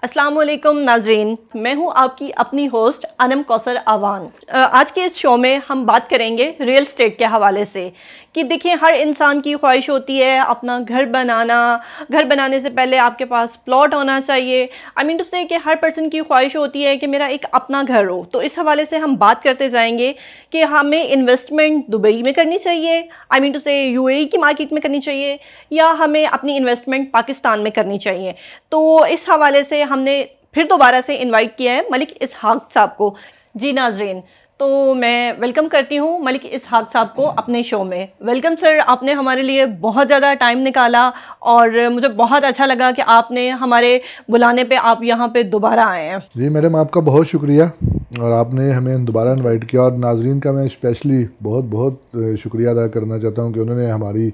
अस्सलाम वालेकुम नाजरीन, मैं हूं आपकी अपनी होस्ट अनम कौसर आवान। आज के इस शो में हम बात करेंगे रियल एस्टेट के हवाले से कि देखिए, हर इंसान की ख्वाहिश होती है अपना घर बनाना। घर बनाने से पहले आपके पास प्लॉट होना चाहिए। आई मीन टू से कि हर पर्सन की ख्वाहिश होती है कि मेरा एक अपना घर हो। तो इस हवाले से हम बात करते जाएंगे कि हमें इन्वेस्टमेंट दुबई में करनी चाहिए, आई मीन टू से यूएई की मार्केट में करनी चाहिए, या हमें अपनी इन्वेस्टमेंट पाकिस्तान में करनी चाहिए। तो इस हवाले से हमने फिर दोबारा से इनवाइट किया है मलिक इसहाक साहब को। जी नाजरीन, तो मैं वेलकम करती हूँ मलिक इसहाक साहब को अपने शो में। वेलकम सर, आपने हमारे लिए बहुत ज़्यादा टाइम निकाला और मुझे बहुत अच्छा लगा कि आपने हमारे बुलाने पे आप यहाँ पे दोबारा आए हैं। जी मैडम, आपका बहुत शुक्रिया। और आपने हमें दोबारा इनवाइट किया, और नाजरीन का मैं स्पेशली बहुत बहुत शुक्रिया अदा करना चाहता हूँ कि उन्होंने हमारी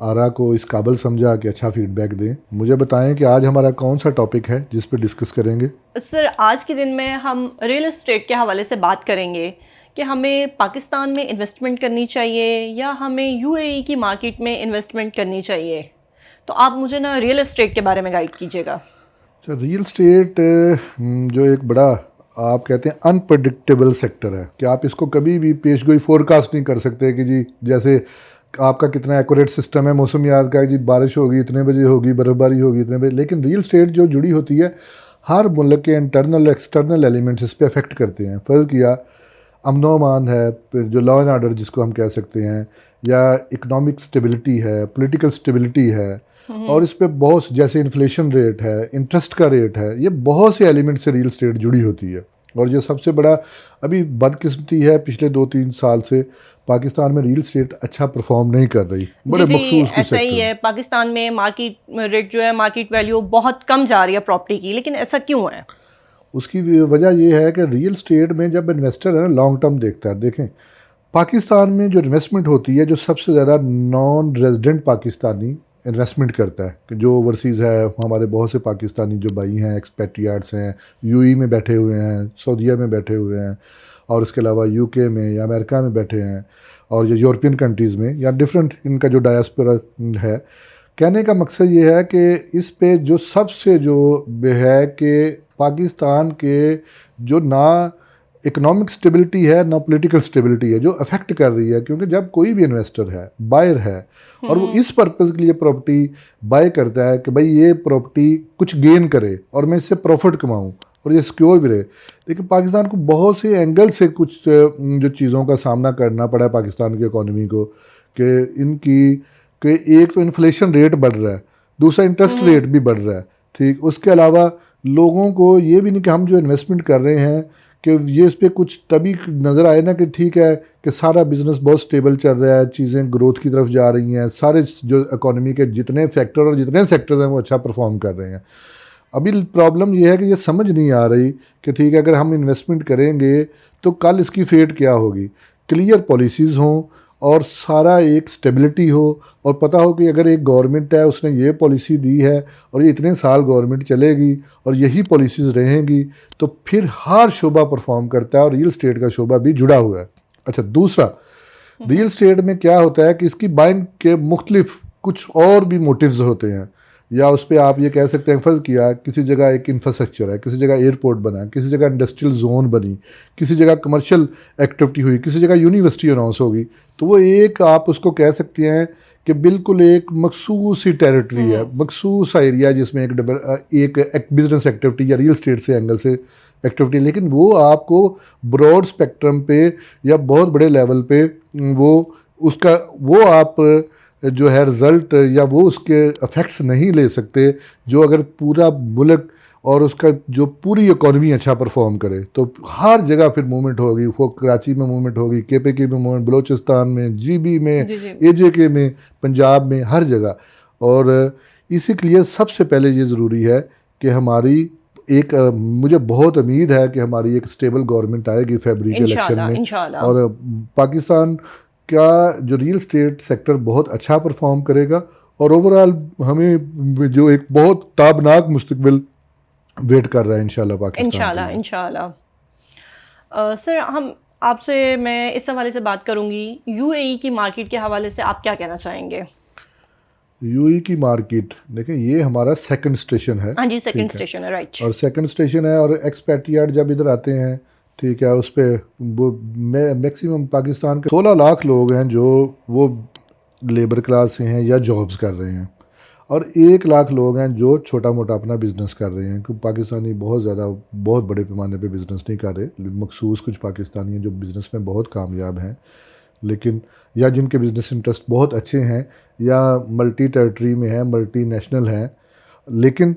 आरा को इस काबिल समझा कि अच्छा फीडबैक दें। मुझे बताएं कि आज हमारा कौन सा टॉपिक है जिस पर डिस्कस करेंगे। सर, आज के दिन में हम रियल एस्टेट के हवाले से बात करेंगे कि हमें पाकिस्तान में इन्वेस्टमेंट करनी चाहिए या हमें यूएई की मार्केट में इन्वेस्टमेंट करनी चाहिए। तो आप मुझे ना रियल एस्टेट के बारे में गाइड कीजिएगा। अच्छा, रियल स्टेट जो एक बड़ा आप कहते हैं अनप्रडिक्टेबल सेक्टर है कि आप इसको कभी भी पेश गोई फोरकास्ट नहीं कर सकते कि जी जैसे आपका कितना एक्यूरेट सिस्टम है मौसमियात का, जी बारिश होगी इतने बजे, होगी बर्फबारी होगी इतने बजे। लेकिन रियल स्टेट जो जुड़ी होती है हर मुल्क के इंटरनल एक्सटर्नल एलिमेंट्स इस पर अफेक्ट करते हैं। फ़र्ज़ किया अमन व अमान है, फिर जो लॉ एंड आर्डर जिसको हम कह सकते हैं, या इकोनॉमिक स्टेबिलिटी है, पॉलिटिकल स्टेबिलिटी है, और इस पे बहुत जैसे इन्फ्लेशन रेट है, इंटरेस्ट का रेट है, ये बहुत से एलिमेंट से रियल स्टेट जुड़ी होती है। और जो सबसे बड़ा अभी बदकिस्मती है, पिछले 2-3 साल से पाकिस्तान में रियल स्टेट अच्छा परफॉर्म नहीं कर रही, जी बड़े जी, मखसूस कुछ ऐसा ही सेक्टर। है। पाकिस्तान में मार्केट रेट जो है, मार्केट वैल्यू बहुत कम जा रही है प्रॉपर्टी की, लेकिन ऐसा क्यों है? उसकी वजह यह है कि रियल स्टेट में जब इन्वेस्टर है ना लॉन्ग टर्म देखता है। देखें, पाकिस्तान में जो इन्वेस्टमेंट होती है, जो सबसे ज़्यादा नॉन रेजिडेंट पाकिस्तानी इन्वेस्टमेंट करता है, कि जो ओवरसीज़ है, हमारे बहुत से पाकिस्तानी जो भाई हैं, एक्सपेट्रियाट्स हैं, यूएई में बैठे हुए हैं, सऊदीया में बैठे हुए हैं, और इसके अलावा यूके में या अमेरिका में बैठे हैं, और जो यूरोपियन कंट्रीज़ में या डिफरेंट इनका जो डायस्पोरा है। कहने का मकसद ये है कि इस पे जो सबसे जो है कि पाकिस्तान के जो ना इकोनॉमिक स्टेबिलिटी है ना पॉलिटिकल स्टेबिलिटी है जो अफेक्ट कर रही है। क्योंकि जब कोई भी इन्वेस्टर है, बायर है, और वो इस पर्पज़ के लिए प्रॉपर्टी बाय करता है कि भाई ये प्रॉपर्टी कुछ गेन करे और मैं इससे प्रॉफिट कमाऊँ और ये सिक्योर भी रहे। लेकिन पाकिस्तान को बहुत से एंगल से कुछ जो चीज़ों का सामना करना पड़ा है पाकिस्तान की इकॉनमी को, कि इनकी कि एक तो इन्फ्लेशन रेट बढ़ रहा है, दूसरा इंटरेस्ट रेट भी बढ़ रहा है। ठीक, उसके अलावा लोगों को ये भी नहीं कि हम जो इन्वेस्टमेंट कर रहे हैं कि ये इस पर कुछ तभी नज़र आए ना कि ठीक है कि सारा बिजनेस बहुत स्टेबल चल रहा है, चीज़ें ग्रोथ की तरफ जा रही हैं, सारे जो इकोनॉमी के जितने फैक्टर और जितने सेक्टर्स हैं वो अच्छा परफॉर्म कर रहे हैं। अभी प्रॉब्लम ये है कि ये समझ नहीं आ रही कि ठीक है अगर हम इन्वेस्टमेंट करेंगे तो कल इसकी फेट क्या होगी। क्लियर पॉलिसीज़ हों और सारा एक स्टेबिलिटी हो, और पता हो कि अगर एक गवर्नमेंट है उसने ये पॉलिसी दी है और ये इतने साल गवर्नमेंट चलेगी और यही पॉलिसीज़ रहेंगी, तो फिर हर शोबा परफॉर्म करता है, और रियल स्टेट का शोबा भी जुड़ा हुआ है। अच्छा, दूसरा, रियल स्टेट में क्या होता है कि इसकी बाइंग के मुख्तलिफ कुछ और भी मोटिव्स होते हैं, या उस पर आप ये कह सकते हैं फ़र्ज़ किया किसी जगह एक इंफ्रास्ट्रक्चर है, किसी जगह एयरपोर्ट बना, किसी जगह इंडस्ट्रियल जोन बनी, किसी जगह कमर्शियल एक्टिविटी हुई, किसी जगह यूनिवर्सिटी अनाउंस होगी, तो वो एक आप उसको कह सकते हैं कि बिल्कुल एक मखसूस ही टेरिटरी है, मखसूस एरिया जिसमें एक बिजनेस एक्टिविटी या रियल स्टेट से एंगल से एक्टिविटी। लेकिन वो आपको ब्रॉड स्पेक्ट्रम पे या बहुत बड़े लेवल पे वो उसका वो आप जो है रिज़ल्ट या वो उसके इफ़ेक्ट्स नहीं ले सकते, जो अगर पूरा मुल्क और उसका जो पूरी इकॉनमी अच्छा परफॉर्म करे तो हर जगह फिर मूवमेंट होगी। वो कराची में मूवमेंट होगी, केपीके में मूवमेंट, बलूचिस्तान में, जीबी में, जी जी। एजेके में, पंजाब में, हर जगह। और इसी के लिए सबसे पहले ये ज़रूरी है कि हमारी एक मुझे बहुत उम्मीद है कि हमारी एक स्टेबल गवर्नमेंट आएगी फरवरी के इलेक्शन इंशाल्लाह में, इंशाल्लाह। और पाकिस्तान का जो रियल स्टेट सेक्टर बहुत अच्छा परफॉर्म करेगा, और ओवरऑल हमें जो एक बहुत ताबनाक मुस्तकबिल वेट कर रहा है इंशाल्लाह पाकिस्तान के इंशाल्लाह लिए। इंशाल्लाह। सर, हम आपसे मैं इस हवाले से बात करूंगी, यूएई की मार्केट के हवाले से आप क्या कहना चाहेंगे? यूई की मार्केट देखें, ये हमारा सेकंड स्टेशन है। हाँ जी, सेकंड ठीक है, स्टेशन है, राइट। और सेकंड स्टेशन है, और एक्सपैट्रिएट जब इधर आते हैं, ठीक है, उस पर वो मैक्सिमम पाकिस्तान के 16 लाख लोग हैं जो वो लेबर क्लास से हैं या जॉब्स कर रहे हैं, और 1 लाख लोग हैं जो छोटा मोटा अपना बिजनेस कर रहे हैं। क्योंकि पाकिस्तानी बहुत ज़्यादा बहुत बड़े पैमाने पे बिज़नेस नहीं कर रहे, मखसूस कुछ पाकिस्तानी हैं जो बिज़नेस में बहुत कामयाब हैं, लेकिन या जिनके बिज़नेस इंटरेस्ट बहुत अच्छे हैं, या मल्टी टेरिटरी में है, मल्टी नेशनल हैं। लेकिन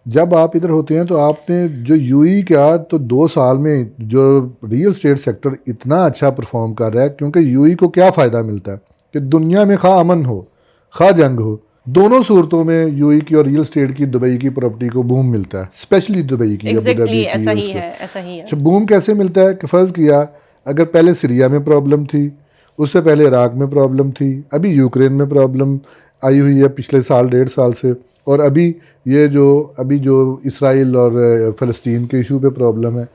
जब आप इधर होते हैं तो आपने जो यूई किया, तो 2 साल में जो रियल स्टेट सेक्टर इतना अच्छा परफॉर्म कर रहा है, क्योंकि यूई को क्या फ़ायदा मिलता है कि दुनिया में खा अमन हो खा जंग हो, दोनों सूरतों में यूई की और रियल स्टेट की, दुबई की प्रॉपर्टी को बूम मिलता है, स्पेशली दुबई की, अबू धाबी की ऐसा है ही उसको। है, ऐसा ही है। अच्छा, बूम कैसे मिलता है कि फ़र्ज़ किया, अगर पहले सीरिया में प्रॉब्लम थी, उससे पहले इराक में प्रॉब्लम थी, अभी यूक्रेन में प्रॉब्लम आई हुई है पिछले साल 1.5 साल से, और अभी जो इसराइल और फ़लस्तीन के इशू पे प्रॉब्लम है।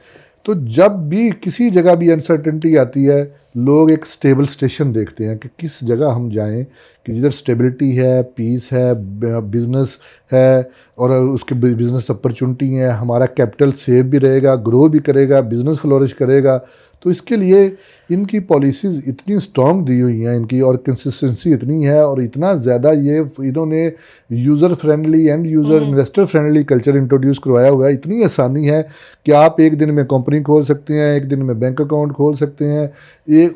तो जब भी किसी जगह भी अनसर्टेनिटी आती है, लोग एक स्टेबल स्टेशन देखते हैं कि किस जगह हम जाएं कि जिधर स्टेबिलिटी है, पीस है, बिजनेस है, और उसके बिजनेस अपॉर्चुनिटी है, हमारा कैपिटल सेव भी रहेगा, ग्रो भी करेगा, बिजनेस फ्लोरिश करेगा। तो इसके लिए इनकी पॉलिसीज़ इतनी स्ट्रॉन्ग दी हुई हैं इनकी, और कंसिस्टेंसी इतनी है, और इतना ज़्यादा ये इन्होंने user friendly end user investor friendly culture introduce करवाया हुआ है। इतनी आसानी है कि आप एक दिन में कंपनी खोल सकते हैं, एक दिन में बैंक अकाउंट खोल सकते हैं,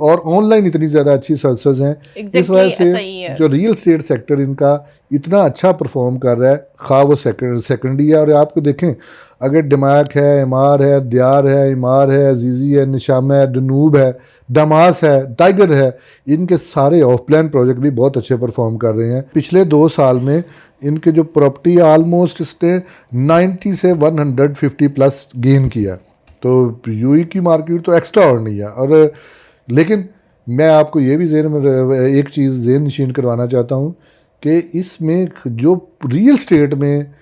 और ऑनलाइन इतनी ज़्यादा अच्छी सर्विसेज हैं। इस वजह ऐसा से ही है। जो रियल स्टेट सेक्टर इनका इतना अच्छा परफॉर्म कर रहा है, खा वो सेकेंडरी है। और आपको देखें, अगर दिमाग है, इमार है, दियार है, इमार है, अजीज़ी है, निशामा है, डनूब है, डमास है, टाइगर है, इनके सारे ऑफ प्लान प्रोजेक्ट भी बहुत अच्छे परफॉर्म कर रहे हैं। पिछले 2 साल में इनके जो प्रॉपर्टी ऑलमोस्ट इसने 90 से 150 प्लस गेन किया। तो यूई की मार्केट तो एक्स्ट्रा ऑर्डिनरी है। और लेकिन मैं आपको ये भी एक चीज़ ज़हन नशीन करवाना चाहता हूँ कि इसमें जो रियल स्टेट में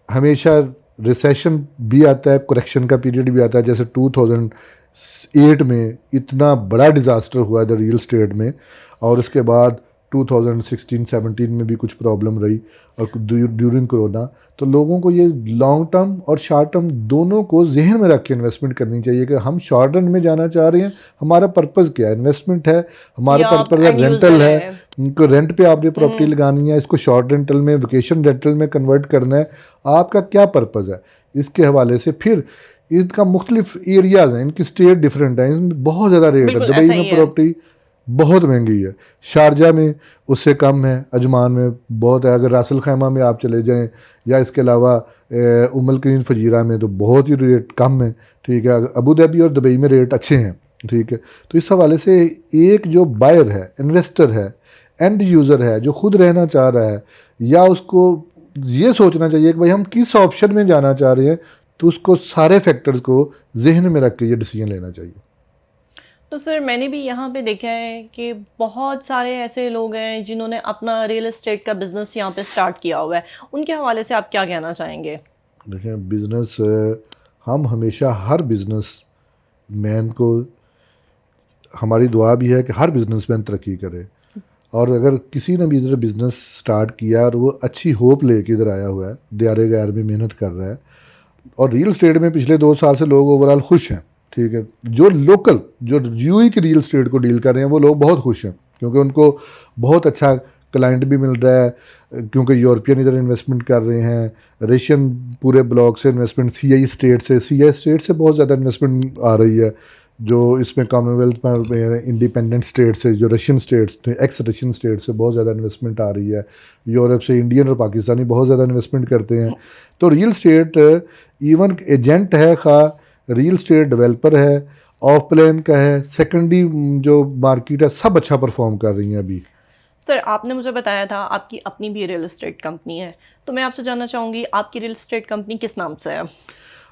हमेशा रिसेशन भी आता है, करेक्शन का पीरियड भी आता है। जैसे 2008 में इतना बड़ा डिज़ास्टर हुआ था रियल स्टेट में, और उसके बाद 2016-17 में भी कुछ प्रॉब्लम रही, और ड्यूरिंग कोरोना। तो लोगों को ये लॉन्ग टर्म और शॉर्ट टर्म दोनों को जहन में रख के इन्वेस्टमेंट करनी चाहिए कि हम शॉर्ट रन में जाना चाह रहे हैं, हमारा पर्पज़ क्या है, इन्वेस्टमेंट है, हमारा पर्पज़ है रेंटल है, उनको रेंट पे आपने प्रॉपर्टी लगानी है, इसको शॉर्ट रेंटल में, वेकेशन रेंटल में कन्वर्ट करना है, आपका क्या पर्पज़ है। इसके हवाले से फिर इनका मुख्तलिफ एरियाज़ हैं, इनकी स्टेट डिफरेंट है, इसमें बहुत ज़्यादा रेट है। दुबई में प्रॉपर्टी बहुत महंगी है, शारजा में उससे कम है, अजमान में बहुत है। अगर रासल खैमा में आप चले जाएं, या इसके अलावा उम्मुल कुरैन फजीरा में, तो बहुत ही रेट कम है। ठीक है, अबू धाबी और दुबई में रेट अच्छे हैं। ठीक है, तो इस हवाले से एक जो बायर है, इन्वेस्टर है, एंड यूज़र है, जो खुद रहना चाह रहा है, या उसको ये सोचना चाहिए कि भाई हम किस ऑप्शन में जाना चाह रहे हैं, तो उसको सारे फैक्टर्स को जहन में रख के ये डिसीजन लेना चाहिए। तो सर, मैंने भी यहाँ पे देखा है कि बहुत सारे ऐसे लोग हैं जिन्होंने अपना रियल एस्टेट का बिजनेस यहाँ पे स्टार्ट किया हुआ है, उनके हवाले से आप क्या कहना चाहेंगे? देखें, बिज़नेस हम हमेशा हर बिज़नेस मैन को, हमारी दुआ भी है कि हर बिज़नेसमैन तरक्की करे। और अगर किसी ने भी इधर बिज़नेस स्टार्ट किया और वो अच्छी होप लेके इधर आया हुआ है, दियारे गैर में मेहनत कर रहा है, और रियल स्टेट में पिछले 2 साल से लोग ओवरऑल खुश हैं। ठीक है, जो लोकल जो यूई की रियल स्टेट को डील कर रहे हैं वो लोग बहुत खुश हैं, क्योंकि उनको बहुत अच्छा क्लाइंट भी मिल रहा है, क्योंकि यूरोपियन इधर इन्वेस्टमेंट कर रहे हैं, रशियन पूरे ब्लॉक से इन्वेस्टमेंट, सीआई स्टेट से बहुत ज़्यादा इन्वेस्टमेंट आ रही है। जो इसमें कॉमनवेल्थ में इंडिपेंडेंट स्टेट से, जो रशियन स्टेट्स थे, एक्स रशियन स्टेट से बहुत ज़्यादा इन्वेस्टमेंट आ रही है। यूरोप से इंडियन और पाकिस्तानी बहुत ज़्यादा इन्वेस्टमेंट करते हैं। तो रियल स्टेट इवन एजेंट है, खा रियल स्टेट डेवलपर है, ऑफ प्लान का है, सेकेंडरी जो मार्केट है, सब अच्छा परफॉर्म कर रही हैं अभी। सर, आपने मुझे बताया था आपकी अपनी भी रियल एस्टेट कंपनी है, तो मैं आपसे जानना चाहूँगी आपकी रियल एस्टेट कंपनी किस नाम से है?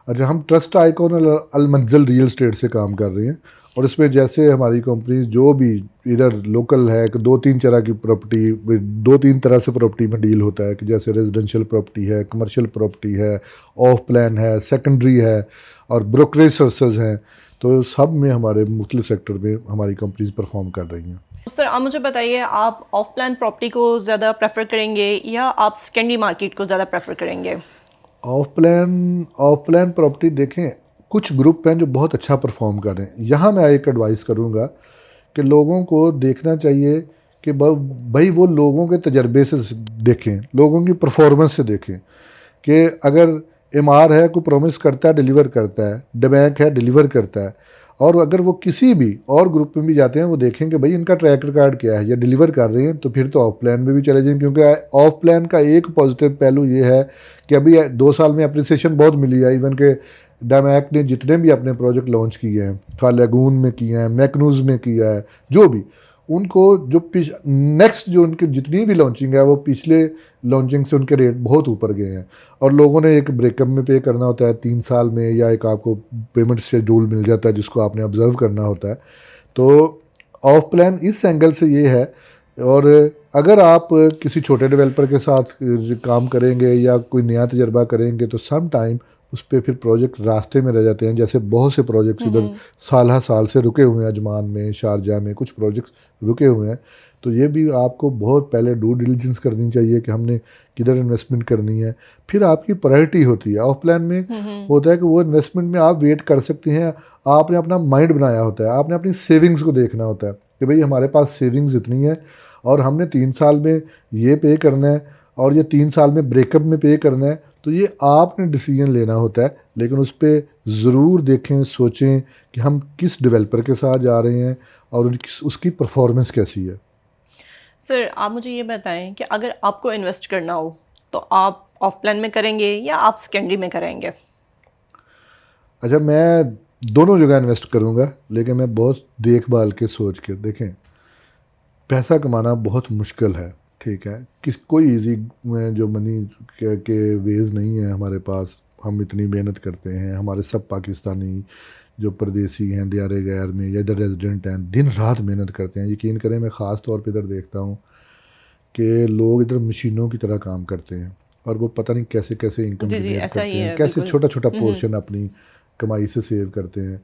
अच्छा, हम ट्रस्ट आइकॉन अल मंजिल रियल स्टेट से काम कर रहे हैं, और इसमें जैसे हमारी कंपनी जो भी इधर लोकल है कि 2-3 तरह की प्रॉपर्टी, 2-3 तरह से प्रॉपर्टी में डील होता है, कि जैसे रेजिडेंशियल प्रॉपर्टी है, कमर्शियल प्रॉपर्टी है, ऑफ प्लान है, सेकेंडरी है, और ब्रोकरेज सर्विसेज हैं। तो सब में हमारे मुख्तलिफ सेक्टर में हमारी कंपनीज परफॉर्म कर रही हैं। सर आप मुझे बताइए, आप ऑफ प्लान प्रॉपर्टी को ज़्यादा प्रेफर करेंगे या आप सेकेंडरी मार्केट को ज़्यादा प्रेफर करेंगे? ऑफ प्लान प्रॉपर्टी देखें, कुछ ग्रुप हैं जो बहुत अच्छा परफॉर्म कर रहे हैं। यहाँ मैं एक एडवाइस करूँगा कि लोगों को देखना चाहिए कि भाई वो लोगों के तजर्बे से देखें, लोगों की परफॉर्मेंस से देखें कि अगर एमआर है, कोई प्रॉमिस करता है डिलीवर करता है, डबैंक है डिलीवर करता है, और अगर वो किसी भी और ग्रुप में भी जाते हैं वो देखें कि भाई इनका ट्रैक रिकॉर्ड क्या है, या डिलीवर कर रहे हैं, तो फिर तो ऑफ प्लान में भी चले जाएं। क्योंकि ऑफ प्लान का एक पॉजिटिव पहलू ये है कि अभी 2 साल में अप्रिसिएशन बहुत मिली है। इवन के डैमैक ने जितने भी अपने प्रोजेक्ट लॉन्च किए हैं, खालेगून में किए हैं, मैकनूज में किया है, जो भी उनको जो नेक्स्ट जो उनकी जितनी भी लॉन्चिंग है वो पिछले लॉन्चिंग से उनके रेट बहुत ऊपर गए हैं। और लोगों ने एक ब्रेकअप में पे करना होता है 3 साल में, या एक आपको पेमेंट शेड्यूल मिल जाता है जिसको आपने ऑब्जर्व करना होता है। तो ऑफ प्लान इस एंगल से ये है। और अगर आप किसी छोटे डेवलपर के साथ काम करेंगे या कोई नया तजर्बा करेंगे तो सम टाइम उस पर फिर प्रोजेक्ट रास्ते में रह जाते हैं। जैसे बहुत से प्रोजेक्ट्स इधर साल से रुके हुए हैं, अजमान में, शारजा में कुछ प्रोजेक्ट्स रुके हुए हैं। तो ये भी आपको बहुत पहले ड्यू डिलिजेंस करनी चाहिए कि हमने किधर इन्वेस्टमेंट करनी है। फिर आपकी प्रायोरिटी होती है। ऑफ प्लान में होता है कि वो इन्वेस्टमेंट में आप वेट कर सकते हैं, आपने अपना माइंड बनाया होता है, आपने अपनी सेविंग्स को देखना होता है कि भाई हमारे पास सेविंग्स इतनी है और हमने 3 साल में ये पे करना है और ये 3 साल में ब्रेकअप में पे करना है। तो ये आपने डिसीजन लेना होता है, लेकिन उस पर ज़रूर देखें, सोचें कि हम किस डेवलपर के साथ जा रहे हैं और उसकी परफॉर्मेंस कैसी है। सर आप मुझे ये बताएं कि अगर आपको इन्वेस्ट करना हो तो आप ऑफ प्लान में करेंगे या आप सेकेंडरी में करेंगे? अच्छा, मैं दोनों जगह इन्वेस्ट करूँगा, लेकिन मैं बहुत देखभाल के सोच के। देखें, पैसा कमाना बहुत मुश्किल है, ठीक है, कोई इजी जो मनी के वेज नहीं है हमारे पास। हम इतनी मेहनत करते हैं, हमारे सब पाकिस्तानी जो परदेसी हैं दियारे गैर में या इधर रेजिडेंट हैं, दिन रात मेहनत करते हैं। यकीन करें, मैं ख़ास तौर पे इधर देखता हूँ कि लोग इधर मशीनों की तरह काम करते हैं और वो पता नहीं कैसे कैसे इनकम जी जी, जनरेट ऐसा करते ही हैं, है कैसे बिल्कुल। छोटा छोटा पोर्शन अपनी कमाई से सेव करते हैं।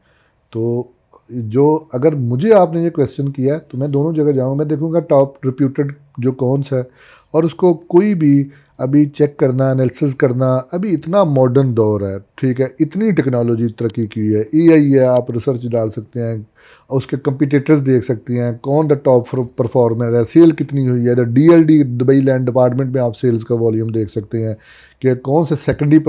तो जो अगर मुझे आपने ये क्वेश्चन किया है तो मैं दोनों जगह जाऊँ, मैं देखूँगा टॉप रिप्यूटेड जो कौन सा है और उसको कोई भी अभी चेक करना, एनालिसिस करना। अभी इतना मॉडर्न दौर है, ठीक है, इतनी टेक्नोलॉजी तरक्की की है, एआई है, आप रिसर्च डाल सकते हैं, उसके कंपिटिटर्स देख सकते हैं, कौन द टॉप परफॉर्मर है, सेल कितनी हुई है। डीएलडी दुबई लैंड डिपार्टमेंट में आप सेल्स का वॉल्यूम देख सकते हैं कि कौन से सेकेंडरी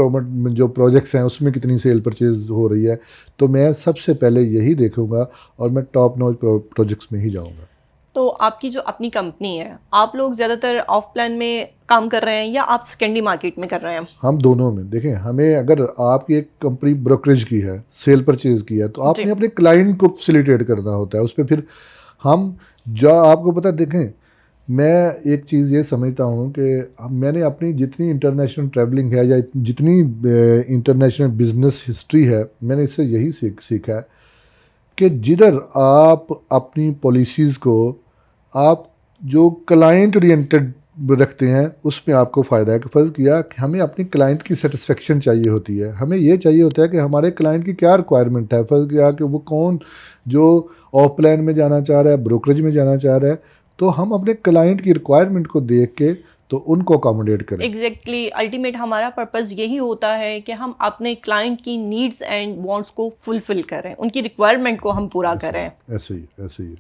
जो प्रोजेक्ट्स हैं उसमें कितनी सेल परचेज हो रही है। तो मैं सबसे पहले यही देखूंगा और मैं टॉप नॉच प्रोजेक्ट्स में ही जाऊंगा। तो आपकी जो अपनी कंपनी है, आप लोग ज़्यादातर ऑफ प्लान में काम कर रहे हैं या आप सेकेंडरी मार्केट में कर रहे हैं? हम दोनों में देखें, हमें अगर आपकी एक कंपनी ब्रोकरेज की है, सेल परचेज की है, तो जी आपने अपने क्लाइंट को फैसिलिटेट करना होता है उस पर। फिर हम जो आपको पता है, देखें, मैं एक चीज़ ये समझता हूँ कि मैंने अपनी जितनी इंटरनेशनल ट्रैवलिंग है या जितनी इंटरनेशनल बिजनेस हिस्ट्री है, मैंने इससे यही सीखा है कि जिधर आप अपनी पॉलिसीज़ को आप जो क्लाइंट ओरिएंटेड रखते हैं उसमें आपको फ़ायदा है। कि फ़र्ज़ किया कि हमें अपनी क्लाइंट की सेटिस्फेक्शन चाहिए होती है, हमें ये चाहिए होता है कि हमारे क्लाइंट की क्या रिक्वायरमेंट है। फ़र्ज़ किया कि वो कौन जो ऑफ प्लान में जाना चाह रहा है, ब्रोकरेज में जाना चाह रहा है, तो हम अपने क्लाइंट की रिक्वायरमेंट को देख के तो उनको अकोमोडेट करें। एग्जैक्टली, अल्टीमेट हमारा पर्पस यही होता है कि हम अपने क्लाइंट की नीड्स एंड वांट्स को फुलफिल करें, उनकी रिक्वायरमेंट को हम पूरा ऐसे करें। ही ऐसे ही ऐसे ही।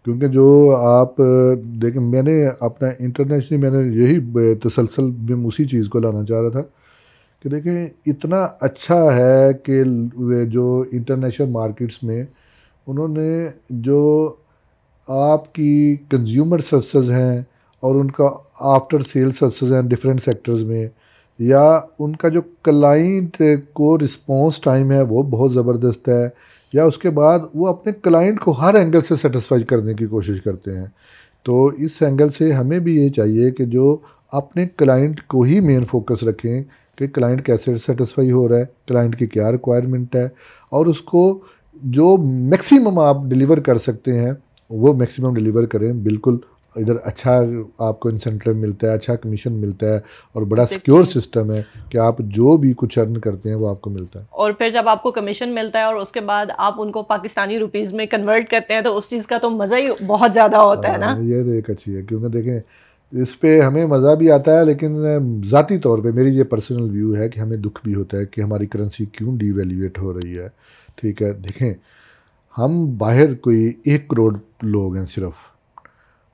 क्योंकि जो आप देखें, मैंने अपना इंटरनेशनली मैंने यही तसलसल में उसी चीज़ को लाना चाह रहा था कि देखें, इतना अच्छा है कि जो इंटरनेशनल मार्केट्स में उन्होंने जो आपकी कंज्यूमर सर्विसेज हैं और उनका आफ्टर सेल सर्विसेज हैं डिफरेंट सेक्टर्स में, या उनका जो क्लाइंट को रिस्पॉन्स टाइम है वो बहुत ज़बरदस्त है, या उसके बाद वो अपने क्लाइंट को हर एंगल से सेटिस्फाई करने की कोशिश करते हैं। तो इस एंगल से हमें भी ये चाहिए कि जो अपने क्लाइंट को ही मेन फोकस रखें कि क्लाइंट कैसे सेटिस्फाई हो रहा है, क्लाइंट की क्या रिक्वायरमेंट है, और उसको जो मैक्सिमम आप डिलीवर कर सकते हैं वो मैक्सिमम डिलीवर करें। बिल्कुल इधर अच्छा आपको इंसेंटिव मिलता है, अच्छा कमीशन मिलता है, और बड़ा सिक्योर एग्जैक्टली। सिस्टम है कि आप जो भी कुछ अर्न करते हैं वो आपको मिलता है। और फिर जब आपको कमीशन मिलता है और उसके बाद आप उनको पाकिस्तानी रुपीस में कन्वर्ट करते हैं तो उस चीज़ का तो मज़ा ही बहुत ज़्यादा होता है ना। ये तो एक अच्छी है, क्योंकि देखें इस पे हमें मज़ा भी आता है, लेकिन ज़ाती तौर पे मेरी ये पर्सनल व्यू है कि हमें दुख भी होता है कि हमारी करेंसी क्यों डीवैल्यूएट हो रही है। ठीक है, देखें हम बाहर कोई 1 करोड़ लोग हैं सिर्फ,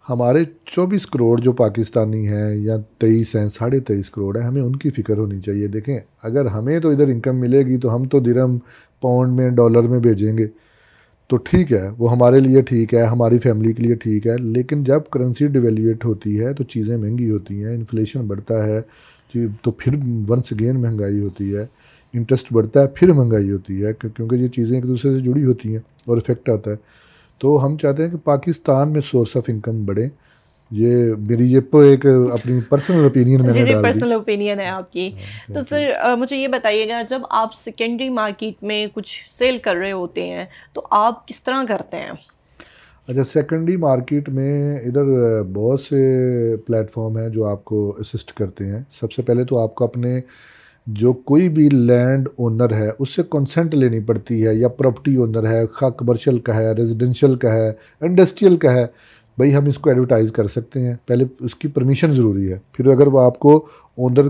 हमारे 24 करोड़ जो पाकिस्तानी हैं या 23 हैं, 23.5 करोड़ हैं, हमें उनकी फ़िक्र होनी चाहिए। देखें अगर हमें तो इधर इनकम मिलेगी तो हम तो दिरहम पाउंड में डॉलर में भेजेंगे, तो ठीक है, वो हमारे लिए ठीक है, हमारी फैमिली के लिए ठीक है। लेकिन जब करेंसी डिवेल्यूएट होती है तो चीज़ें महंगी होती हैं, इन्फ्लेशन बढ़ता है तो फिर वंस अगेन महंगाई होती है, इंटरेस्ट बढ़ता है, फिर महंगाई होती है, क्योंकि ये चीज़ें एक दूसरे से जुड़ी होती हैं और इफेक्ट आता है। तो हम चाहते हैं कि पाकिस्तान में सोर्स ऑफ इनकम बढ़े। ये मेरी ये एक अपनी पर्सनल ओपिनियन जी, मैंने जी, डाल दी। पर्सनल ओपिनियन है आपकी। तो थैंक यू। सर मुझे ये बताइएगा जब आप सेकेंडरी मार्केट में कुछ सेल कर रहे होते हैं, तो आप किस तरह करते हैं? अच्छा, सेकेंडरी मार्केट में इधर बहुत से प्लेटफॉर्म हैं जो आपको असिस्ट करते हैं। सबसे पहले तो आपको अपने जो कोई भी लैंड ओनर है उससे कंसेंट लेनी पड़ती है, या प्रॉपर्टी ओनर है, खा कमर्शियल का है, रेजिडेंशियल का है, इंडस्ट्रियल का है, भाई हम इसको एडवर्टाइज़ कर सकते हैं। पहले उसकी परमिशन ज़रूरी है, फिर अगर वो आपको ओनर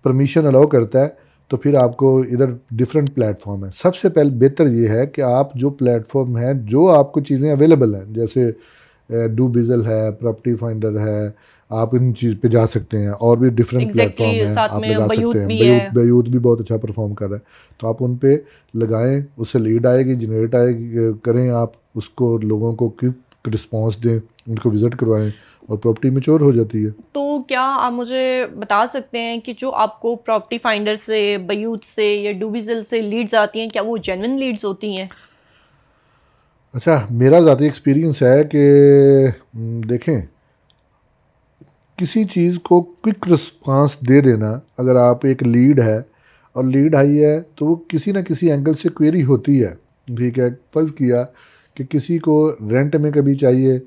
परमिशन अलाउ करता है तो फिर आपको इधर डिफरेंट प्लेटफॉर्म है। सबसे पहले बेहतर ये है कि आप जो प्लेटफॉर्म है, जो आपको चीज़ें अवेलेबल हैं, जैसे डू बिज़ल है, प्रॉपर्टी फाइंडर है, आप इन चीज़ पे जा सकते हैं। और भी डिफरेंट प्लेटफॉर्म एग्ज़ैक्टली, हैं, साथ आप में लगा सकते बयूत हैं। भी है। बयूत बयूत भी बहुत अच्छा परफॉर्म कर रहा है, तो आप उन पे लगाएं, उससे लीड आएगी, जनरेट आएगी, करें आप उसको, लोगों को क्विक रिस्पॉन्स दें, उनको विज़िट करवाएं, और प्रॉपर्टी मैच्योर हो जाती है। तो क्या आप मुझे बता सकते हैं कि जो आपको प्रॉपर्टी फाइंडर से, बयूत से या डूबिज़ल से लीड्स आती हैं, क्या वो जेन्युइन लीड्स होती हैं? अच्छा, मेरा ज़ाती एक्सपीरियंस है कि देखें किसी चीज़ को क्विक रिस्पांस दे देना, अगर आप एक लीड है और लीड आई है तो वो किसी ना किसी एंगल से क्वेरी होती है। ठीक है, फ़र्ज़ किया कि किसी को रेंट में कभी चाहिए,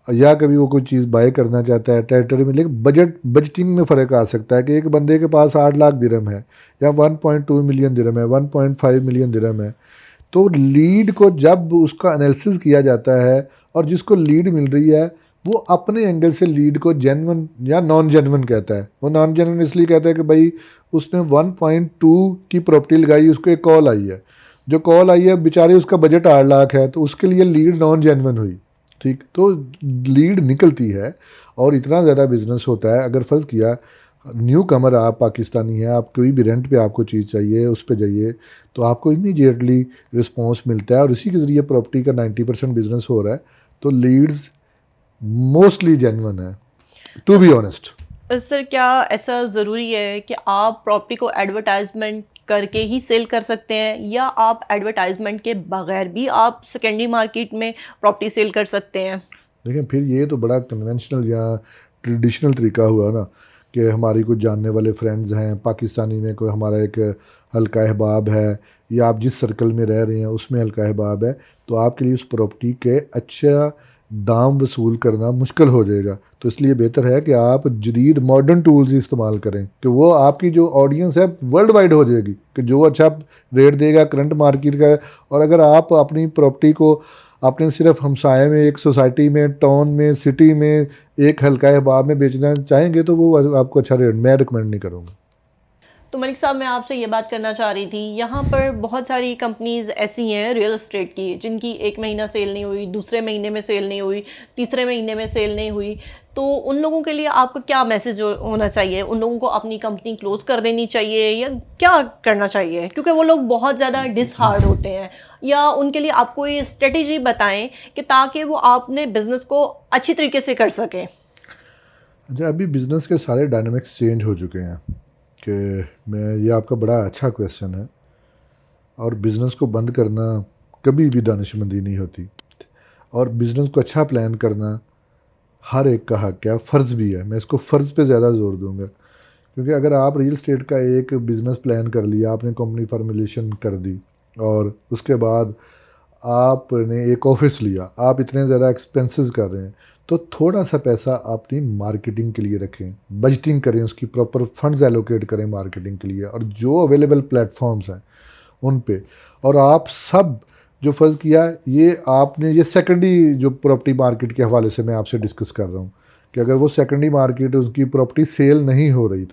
या कभी वो कोई चीज़ बाय करना चाहता है टेरिटरी में, लेकिन बजटिंग में फ़र्क आ सकता है कि एक बंदे के पास 8 लाख दिरहम है, या 1.2 मिलियन दिरहम है, 1.5 मिलियन दिरहम है। तो लीड को जब उसका एनालिसिस किया जाता है, और जिसको लीड मिल रही है वो अपने एंगल से लीड को जेन्युइन या नॉन जेन्युइन कहता है। वो नॉन जेन्युइन इसलिए कहता है कि भाई उसने 1.2 की प्रॉपर्टी लगाई, उसको एक कॉल आई है, जो कॉल आई है बेचारे उसका बजट 8 लाख है, तो उसके लिए लीड नॉन जेन्युइन हुई। ठीक, तो लीड निकलती है, और इतना ज़्यादा बिजनेस होता है। अगर फ़र्ज़ किया न्यू कमर आप पाकिस्तानी हैं, आप कोई भी रेंट पे आपको चीज़ चाहिए उस पे जाइए, तो आपको इमीडिएटली रिस्पॉन्स मिलता है, और इसी के ज़रिए प्रॉपर्टी का 90% बिजनेस हो रहा है। तो लीड्स मोस्टली जेन्युइन है, टू बी ऑनेस्ट। सर क्या ऐसा ज़रूरी है कि आप प्रॉपर्टी को एडवर्टाइजमेंट करके ही सेल कर सकते हैं या आप एडवर्टाइजमेंट के बगैर भी आप सेकेंडरी मार्केट में प्रॉपर्टी सेल कर सकते हैं? लेकिन फिर ये तो बड़ा कन्वेंशनल या ट्रेडिशनल तरीका हुआ ना, कि हमारी कुछ जानने वाले फ्रेंड्स हैं पाकिस्तानी में, कोई हमारा एक हल्का अहबाब है, या आप जिस सर्कल में रह रहे हैं उसमें हल्का अहबाब है, तो आपके लिए उस प्रॉपर्टी के अच्छा दाम वसूल करना मुश्किल हो जाएगा। तो इसलिए बेहतर है कि आप जदीद मॉडर्न टूल्स इस्तेमाल करें, कि वो आपकी जो ऑडियंस है वर्ल्ड वाइड हो जाएगी, कि जो अच्छा रेट देगा करंट मार्केट का। और अगर आप अपनी प्रॉपर्टी को आपने सिर्फ हमसाए में, एक सोसाइटी में, टाउन में, सिटी में, एक हल्का अहबाब में बेचना चाहेंगे, तो वो आपको अच्छा रेट मैं रिकमेंड नहीं करूँगा। तो मलिक साहब मैं आपसे ये बात करना चाह रही थी, यहाँ पर बहुत सारी कंपनीज़ ऐसी हैं रियल एस्टेट की जिनकी 1 महीना सेल नहीं हुई, दूसरे महीने में सेल नहीं हुई, तीसरे महीने में सेल नहीं हुई। तो उन लोगों के लिए आपका क्या मैसेज होना चाहिए? उन लोगों को अपनी कंपनी क्लोज़ कर देनी चाहिए या क्या करना चाहिए? क्योंकि वो लोग बहुत ज़्यादा डिसहार्ड होते हैं, या उनके लिए आप कोई स्ट्रेटेजी बताएँ कि ताकि वो अपने बिज़नेस को अच्छी तरीके से कर सकें? अच्छा, अभी बिज़नेस के सारे डायनामिक्स चेंज हो चुके हैं, कि मैं ये आपका बड़ा अच्छा क्वेश्चन है। और बिज़नेस को बंद करना कभी भी दानिशमंदी नहीं होती, और बिज़नेस को अच्छा प्लान करना हर एक का हक है, फ़र्ज़ भी है। मैं इसको फ़र्ज़ पे ज़्यादा ज़ोर दूंगा, क्योंकि अगर आप रियल एस्टेट का एक बिज़नेस प्लान कर लिया, आपने कंपनी फार्मेलेशन कर दी, और उसके बाद आपने एक ऑफिस लिया, आप इतने ज़्यादा एक्सपेंसेस कर रहे हैं, तो थोड़ा सा पैसा अपनी मार्केटिंग के लिए रखें, बजटिंग करें, उसकी प्रॉपर फंड्स एलोकेट करें मार्केटिंग के लिए, और जो अवेलेबल प्लेटफॉर्म्स हैं उन पे। और आप सब जो फ़र्ज़ किया, ये आपने ये सेकेंडरी जो प्रॉपर्टी मार्केट के हवाले से मैं आपसे डिस्कस कर रहा हूँ कि अगर वो सेकेंडरी मार्केट उसकी प्रॉपर्टी सेल नहीं हो रही,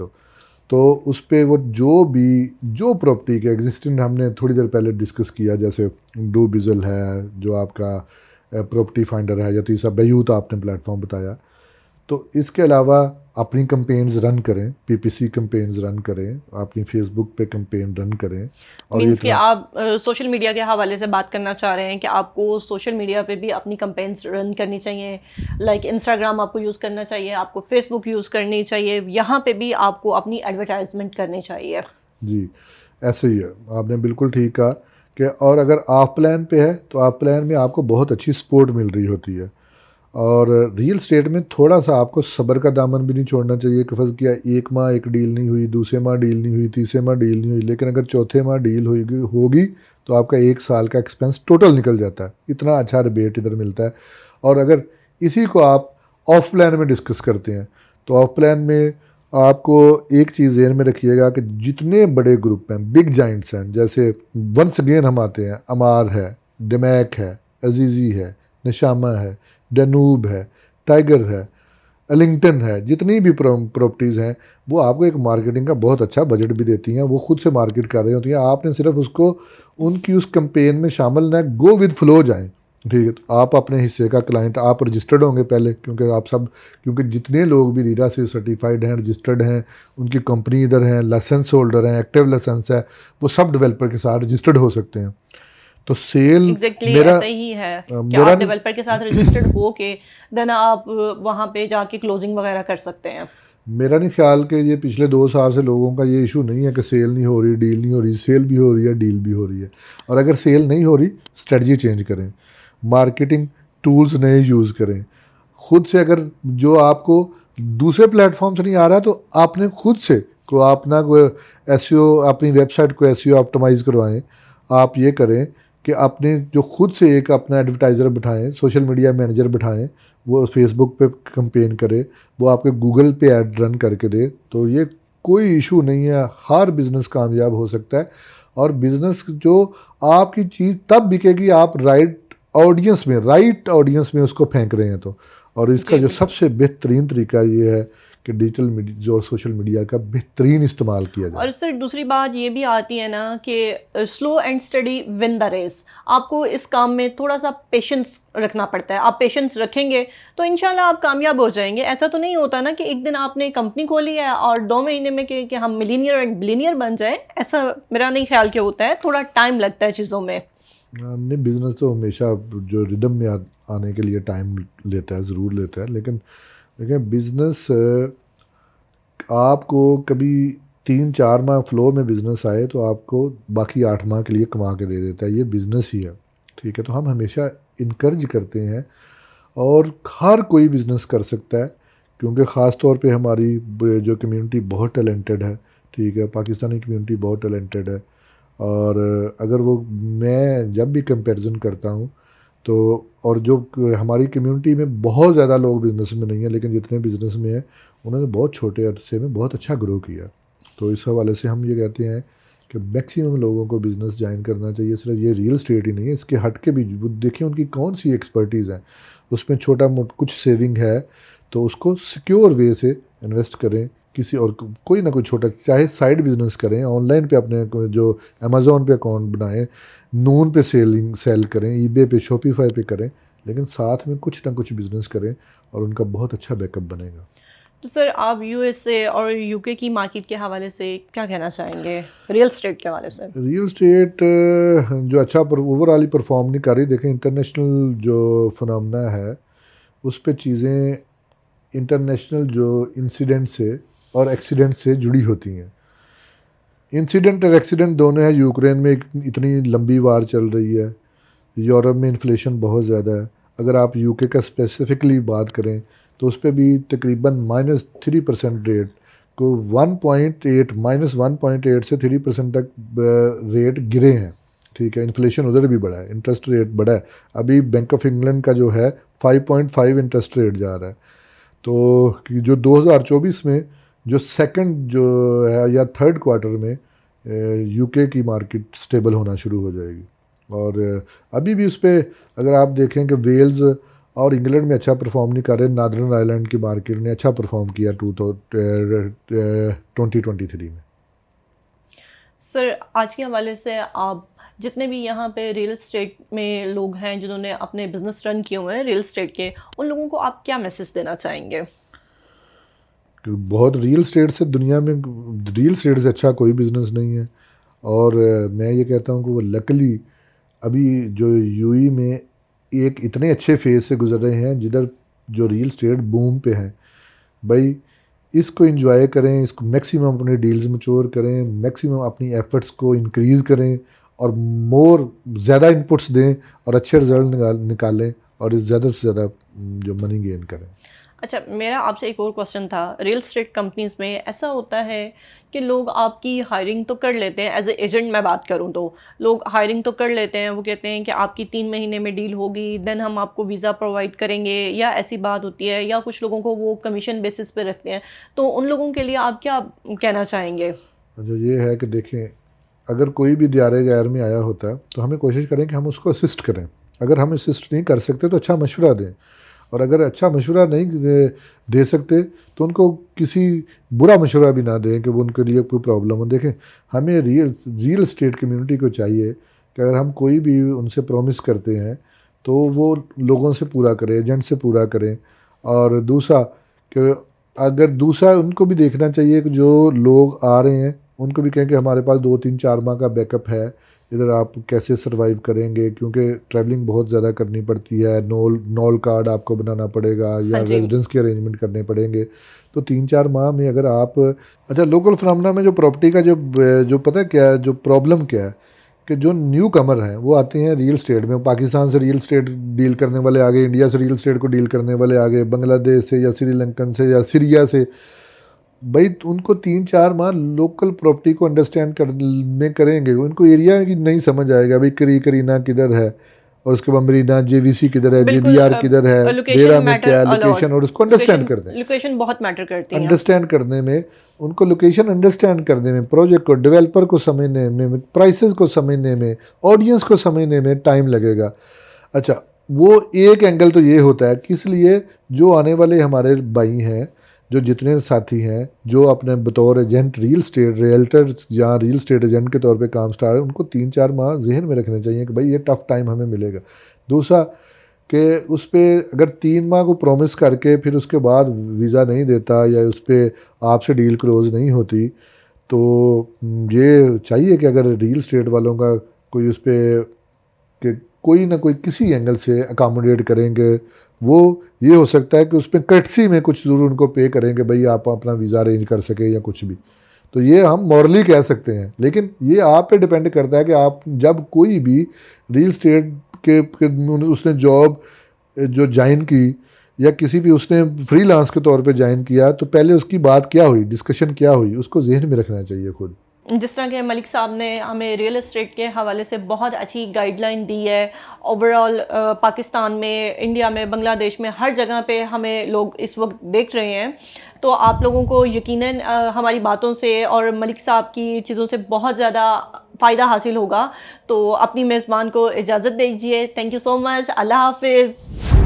तो उस पे वो जो प्रॉपर्टी के एग्जिस्टिंग, हमने थोड़ी देर पहले डिस्कस किया, जैसे डू बिज़ल है जो आपका प्रॉपर्टी फाइंडर है, या तीसरा बेयूत आपने प्लेटफॉर्म बताया। तो इसके अलावा अपनी कंपेन्स रन करें, पीपीसी कंपेन्स रन करें, अपनी फेसबुक पे कंपेन रन करें। और ये मीन्स कि इतना आप सोशल मीडिया के हवाले से बात करना चाह रहे हैं कि आपको सोशल मीडिया पे भी अपनी कैंपेन्स रन करनी चाहिए, लाइक इंस्टाग्राम आपको यूज़ करना चाहिए, आपको फेसबुक यूज़ करनी चाहिए, यहाँ पे भी आपको अपनी एडवर्टाइजमेंट करनी चाहिए। जी, ऐसे ही है, आपने बिल्कुल ठीक कहा कि और अगर ऑफ प्लान पे है तो ऑफ प्लान में आपको बहुत अच्छी सपोर्ट मिल रही होती है। और रियल स्टेट में थोड़ा सा आपको सब्र का दामन भी नहीं छोड़ना चाहिए कि फर्ज किया एक माह एक डील नहीं हुई, दूसरे माह डील नहीं हुई, तीसरे माह डील नहीं हुई, लेकिन अगर चौथे माह डील होगी तो आपका एक साल का एक्सपेंस टोटल निकल जाता है। इतना अच्छा रिबेट इधर मिलता है। और अगर इसी को आप ऑफ प्लान में डिस्कस करते हैं, तो ऑफ प्लान में आपको एक चीज़ ज़हन में रखिएगा कि जितने बड़े ग्रुप हैं, बिग जाइंट्स हैं, जैसे वंस अगेन हम आते हैं, अमार है, डमैक है, अजीज़ी है, निशामा है, डनूब है, टाइगर है, एलिंगटन है, जितनी भी प्रॉपर्टीज़ हैं, वो आपको एक मार्केटिंग का बहुत अच्छा बजट भी देती हैं। वो खुद से मार्केट कर रही होती हैं, आपने सिर्फ उसको उनकी उस कैंपेन में शामिल ना, गो विद फ्लो जाएं। ठीक है, तो आप अपने हिस्से का क्लाइंट, आप रजिस्टर्ड होंगे पहले, क्योंकि आप सब, क्योंकि जितने लोग भी रीरा से सर्टिफाइड हैं, रजिस्टर्ड हैं, उनकी कंपनी इधर हैं, लाइसेंस होल्डर हैं, एक्टिव लाइसेंस है, वो सब डेवलपर के साथ रजिस्टर्ड हो सकते हैं। तो सेल एग्जैक्टली मेरा ऐसा ही है कि मेरा आप नहीं, डेवलपर के साथ रजिस्टर्ड हो के देन आप वहाँ पे जाके क्लोजिंग वगैरह कर सकते हैं। मेरा नहीं ख्याल कि ये पिछले 2 साल से लोगों का ये इशू नहीं है कि सेल नहीं हो रही, डील नहीं हो रही। सेल भी हो रही है, डील भी हो रही है। और अगर सेल नहीं हो रही, स्ट्रेटजी चेंज करें, मार्केटिंग टूल्स नए यूज़ करें खुद से। अगर जो आपको दूसरे प्लेटफॉर्म से नहीं आ रहा, तो आपने खुद से को अपना कोई एसईओ, अपनी वेबसाइट को एसईओ ऑप्टिमाइज़ करवाएं। आप ये करें कि आपने जो खुद से एक अपना एडवर्टाइज़र बिठाएं, सोशल मीडिया मैनेजर बिठाएं, वो फेसबुक पे कंपेन करे, वो आपके गूगल पे ऐड रन करके दे। तो ये कोई इशू नहीं है, हर बिज़नेस कामयाब हो सकता है। और बिज़नेस जो आपकी चीज़ तब बिकेगी, आप राइट ऑडियंस में उसको फेंक रहे हैं तो। और इसका जी जो बिल्कुल। सबसे बेहतरीन तरीका ये है कि डिजिटल मीडिया जो सोशल मीडिया का बेहतरीन इस्तेमाल किया जाए। और सर दूसरी बात ये भी आती है ना कि slow and steady win the race. आपको इस काम में थोड़ा सा पेशेंस रखना पड़ता है। आप पेशेंस रखेंगे तो इंशाल्लाह आप कामयाब हो जाएंगे। ऐसा तो नहीं होता ना कि एक दिन आपने कंपनी खोली है और 2 महीने में कि हम मिलीनियर एंड बिलीनियर बन जाए। ऐसा मेरा नहीं ख्याल कि होता है, थोड़ा टाइम लगता है चीज़ों में। नहीं, बिज़नेस तो हमेशा जो रिदम में आने के लिए टाइम लेता है, ज़रूर लेता है। लेकिन देखिए, बिज़नेस आपको कभी 3-4 माह फ्लो में बिज़नेस आए तो आपको बाकी 8 माह के लिए कमा के दे देता है। ये बिज़नेस ही है। ठीक है, तो हम हमेशा इनकरेज करते हैं, और हर कोई बिज़नेस कर सकता है, क्योंकि ख़ास तौर पे हमारी जो कम्युनिटी बहुत टैलेंटेड है। ठीक है, पाकिस्तानी कम्युनिटी बहुत टैलेंटेड है। और अगर वो, मैं जब भी कंपैरिजन करता हूँ, तो और जो हमारी कम्युनिटी में बहुत ज़्यादा लोग बिज़नेस में नहीं है, लेकिन जितने बिज़नेस में हैं उन्होंने बहुत छोटे अरसे में बहुत अच्छा ग्रो किया। तो इस हवाले से हम ये कहते हैं कि मैक्सिमम लोगों को बिज़नेस ज्वाइन करना चाहिए। सिर्फ ये रियल स्टेट ही नहीं है, इसके हट के भी वो देखें उनकी कौन सी एक्सपर्टीज़ है, उसमें छोटा मोटा कुछ सेविंग है तो उसको सिक्योर वे से इन्वेस्ट करें। किसी और कोई ना कोई छोटा, चाहे साइड बिजनेस करें, ऑनलाइन पे अपने जो अमेज़ोन पे अकाउंट बनाएं, नून पे सेल करें, ईबे पे, शॉपिफाई पे करें, लेकिन साथ में कुछ ना कुछ बिजनेस करें और उनका बहुत अच्छा बैकअप बनेगा। तो सर आप यूएसए और यूके की मार्केट के हवाले से क्या कहना चाहेंगे, रियल स्टेट के हवाले से? रियल स्टेट जो अच्छा ओवरऑल ही परफॉर्म नहीं कर रही। देखें, इंटरनेशनल जो फिनोमेना है उस पे चीज़ें इंटरनेशनल जो इंसिडेंट से और एक्सीडेंट से जुड़ी होती हैं। इंसिडेंट और एक्सीडेंट दोनों है। यूक्रेन में इतनी लंबी वार चल रही है, यूरोप में इन्फ्लेशन बहुत ज़्यादा है। अगर आप यूके का स्पेसिफिकली बात करें तो उस पर भी तकरीबन -3% रेट को 1.8 -1.8 से 3% तक रेट गिरे हैं। ठीक है, इन्फ्लेशन उधर भी बढ़ा है, इंटरेस्ट रेट बढ़ा है। अभी बैंक ऑफ इंग्लैंड का जो है 5.5 इंटरेस्ट रेट जा रहा है। तो कि जो 2024 में जो सेकंड जो है या थर्ड क्वार्टर में यूके की मार्केट स्टेबल होना शुरू हो जाएगी। और अभी भी उस पर अगर आप देखें कि वेल्स और इंग्लैंड में अच्छा परफॉर्म नहीं कर रहे, नॉर्दर्न आयरलैंड की मार्केट ने अच्छा परफॉर्म किया 2023 में। सर, आज के हवाले से आप जितने भी यहाँ पे रियल एस्टेट में लोग हैं जिन्होंने अपने बिजनेस रन किए हुए हैं रियल एस्टेट के, उन लोगों को आप क्या मैसेज देना चाहेंगे? कि बहुत रियल स्टेट से दुनिया में रियल स्टेट से अच्छा कोई बिज़नेस नहीं है। और मैं ये कहता हूँ कि वो लकली अभी जो यूई में एक इतने अच्छे फेज़ से गुजर रहे हैं जिधर जो रियल स्टेट बूम पे हैं। भाई इसको एंजॉय करें, इसको मैक्सिमम अपने डील्स मैच्योर करें, मैक्सिमम अपनी एफर्ट्स को इंक्रीज़ करें और मोर ज़्यादा इनपुट्स दें और अच्छे रिजल्ट निकालें और ज़्यादा से ज़्यादा जो मनी गेन करें। अच्छा, मेरा आपसे एक और क्वेश्चन था। रियल एस्टेट कंपनीज में ऐसा होता है कि लोग आपकी हायरिंग तो कर लेते हैं, एज ए एजेंट मैं बात करूं तो लोग हायरिंग तो कर लेते हैं। वो कहते हैं कि आपकी 3 महीने में डील होगी, देन हम आपको वीज़ा प्रोवाइड करेंगे, या ऐसी बात होती है, या कुछ लोगों को वो कमीशन बेसिस पे रखते हैं। तो उन लोगों के लिए आप क्या कहना चाहेंगे? जो ये है कि देखें, अगर कोई भी दायरे गैर में आया होता है तो हमें कोशिश करें कि हम उसको असिस्ट करें। अगर हम असिस्ट नहीं कर सकते तो अच्छा मशवरा दें, और अगर अच्छा मशवरा नहीं दे सकते तो उनको किसी बुरा मशवरा भी ना दें कि वो उनके लिए कोई प्रॉब्लम हो। देखें, हमें रियल एस्टेट कम्युनिटी को चाहिए कि अगर हम कोई भी उनसे प्रॉमिस करते हैं तो वो लोगों से पूरा करें, एजेंट से पूरा करें। और दूसरा कि अगर दूसरा उनको भी देखना चाहिए कि जो लोग आ रहे हैं उनको भी कहें कि हमारे पास 2 3 4 माह का बैकअप है, इधर आप कैसे सरवाइव करेंगे, क्योंकि ट्रैवलिंग बहुत ज़्यादा करनी पड़ती है। नॉल नॉल कार्ड आपको बनाना पड़ेगा हाँ या जी। रेजिडेंस के अरेंजमेंट करने पड़ेंगे। तो 3 4 माह में अगर आप अच्छा, लोकल फिनोमेना में जो प्रॉपर्टी का जो पता है क्या है, जो प्रॉब्लम क्या है कि जो न्यू कमर हैं वो आते हैं रियल स्टेट में। पाकिस्तान से रियल स्टेट डील करने वाले आ गए, इंडिया से रियल स्टेट को डील करने वाले आ गए, बांग्लादेश से या श्रीलंकन से या सीरिया से। भाई उनको 3 4 माह लोकल प्रॉपर्टी को अंडरस्टैंड करने करेंगे, उनको एरिया की नहीं समझ आएगा भाई करीना किधर है, और उसके बाद मरीना जेवीसी किधर है, बिल्कुल। जेबीआर किधर है, लोकेशन डेरा में मैटर क्या है अलॉट। लोकेशन, और उसको अंडरस्टैंड लोकेशन कर दें। लोकेशन बहुत मैटर करती हैं। अंडरस्टैंड करने में, उनको लोकेशन अंडरस्टैंड करने में, प्रोजेक्ट को डेवलपर को समझने में, प्राइसेस को समझने में, ऑडियंस को समझने में टाइम लगेगा। अच्छा, वो एक एंगल तो ये होता है कि इसलिए जो आने वाले हमारे भाई हैं, जो जितने साथी हैं जो अपने बतौर एजेंट रियल स्टेट रियल्टर या रियल स्टेट एजेंट के तौर पे काम स्टार्ट है, उनको 3 4 माह जहन में रखने चाहिए कि भाई ये टफ़ टाइम हमें मिलेगा। दूसरा कि उस पर अगर 3 माह को प्रॉमिस करके फिर उसके बाद वीज़ा नहीं देता या उस पर आपसे डील क्लोज नहीं होती, तो ये चाहिए कि अगर रियल स्टेट वालों का कोई उस पर कि कोई ना कोई किसी एंगल से अकामोडेट करेंगे। वो ये हो सकता है कि उसमें कर्टसी में कुछ ज़रूर उनको पे करेंगे, भाई आप अपना वीज़ा अरेंज कर सके या कुछ भी। तो ये हम मॉरली कह सकते हैं, लेकिन ये आप पे डिपेंड करता है कि आप जब कोई भी रियल स्टेट के उसने जॉब जो ज्वाइन की या किसी भी उसने फ्रीलांस के तौर पे ज्वाइन किया, तो पहले उसकी बात क्या हुई, डिस्कशन क्या हुई, उसको जहन में रखना चाहिए खुद। जिस तरह के मलिक साहब ने हमें रियल एस्टेट के हवाले से बहुत अच्छी गाइडलाइन दी है। ओवरऑल पाकिस्तान में, इंडिया में, बांग्लादेश में, हर जगह पे हमें लोग इस वक्त देख रहे हैं। तो आप लोगों को यकीनन हमारी बातों से और मलिक साहब की चीज़ों से बहुत ज़्यादा फ़ायदा हासिल होगा। तो अपनी मेज़बान को इजाज़त दीजिए। Thank you so much. अल्लाह हाफिज़।